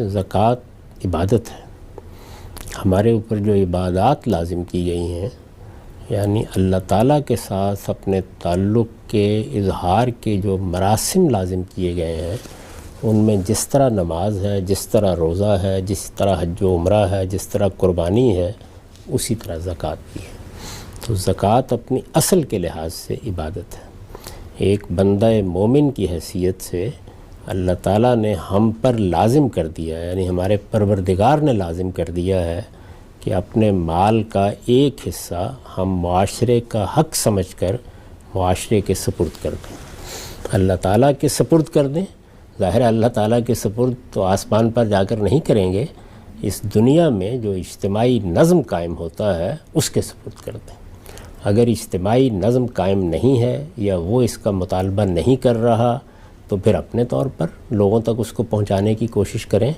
زکوٰۃ عبادت ہے۔ ہمارے اوپر جو عبادات لازم کی گئی ہیں، یعنی اللہ تعالیٰ کے ساتھ اپنے تعلق کے اظہار کے جو مراسم لازم کیے گئے ہیں، ان میں جس طرح نماز ہے، جس طرح روزہ ہے، جس طرح حج و عمرہ ہے، جس طرح قربانی ہے، اسی طرح زکوٰۃ بھی ہے۔ تو زکوٰۃ اپنی اصل کے لحاظ سے عبادت ہے۔ ایک بندہ مومن کی حیثیت سے اللہ تعالیٰ نے ہم پر لازم کر دیا ہے، یعنی ہمارے پروردگار نے لازم کر دیا ہے کہ اپنے مال کا ایک حصہ ہم معاشرے کا حق سمجھ کر معاشرے کے سپرد کر دیں، اللہ تعالیٰ کے سپرد کر دیں۔ ظاہر ہے اللہ تعالیٰ کے سپرد تو آسمان پر جا کر نہیں کریں گے، اس دنیا میں جو اجتماعی نظم قائم ہوتا ہے اس کے سپرد کر دیں۔ اگر اجتماعی نظم قائم نہیں ہے یا وہ اس کا مطالبہ نہیں کر رہا تو پھر اپنے طور پر لوگوں تک اس کو پہنچانے کی کوشش کریں،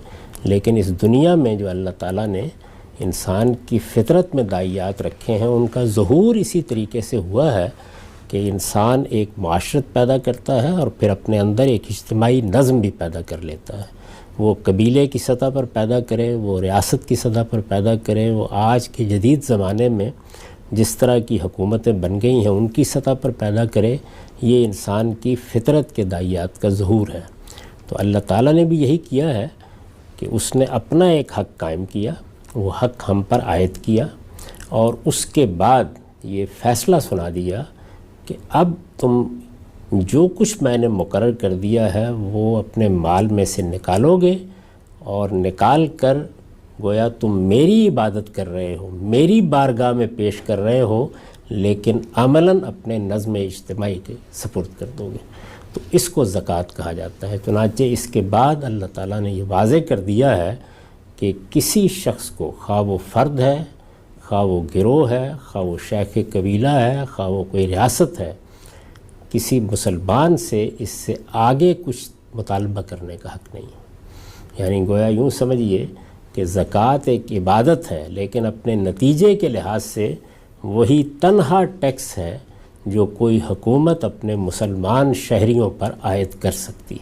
لیکن اس دنیا میں جو اللہ تعالیٰ نے انسان کی فطرت میں داعیات رکھے ہیں، ان کا ظہور اسی طریقے سے ہوا ہے کہ انسان ایک معاشرت پیدا کرتا ہے اور پھر اپنے اندر ایک اجتماعی نظم بھی پیدا کر لیتا ہے۔ وہ قبیلے کی سطح پر پیدا کرے، وہ ریاست کی سطح پر پیدا کرے، وہ آج کے جدید زمانے میں جس طرح کی حکومتیں بن گئی ہیں ان کی سطح پر پیدا کرے، یہ انسان کی فطرت کے داعیات کا ظہور ہے۔ تو اللہ تعالیٰ نے بھی یہی کیا ہے کہ اس نے اپنا ایک حق قائم کیا، وہ حق ہم پر عائد کیا، اور اس کے بعد یہ فیصلہ سنا دیا کہ اب تم جو کچھ میں نے مقرر کر دیا ہے وہ اپنے مال میں سے نکالو گے، اور نکال کر گویا تم میری عبادت کر رہے ہو، میری بارگاہ میں پیش کر رہے ہو، لیکن عملاً اپنے نظم اجتماعی کے سپرد کر دو گے۔ تو اس کو زکوٰۃ کہا جاتا ہے۔ چنانچہ اس کے بعد اللہ تعالیٰ نے یہ واضح کر دیا ہے کہ کسی شخص کو، خواہ وہ فرد ہے، خواہ وہ گروہ ہے، خواہ وہ شیخ قبیلہ ہے، خواہ وہ کوئی ریاست ہے، کسی مسلمان سے اس سے آگے کچھ مطالبہ کرنے کا حق نہیں ہے۔ یعنی گویا یوں سمجھیے کہ زکوٰۃ ایک عبادت ہے، لیکن اپنے نتیجے کے لحاظ سے وہی تنہا ٹیکس ہے جو کوئی حکومت اپنے مسلمان شہریوں پر عائد کر سکتی ہے۔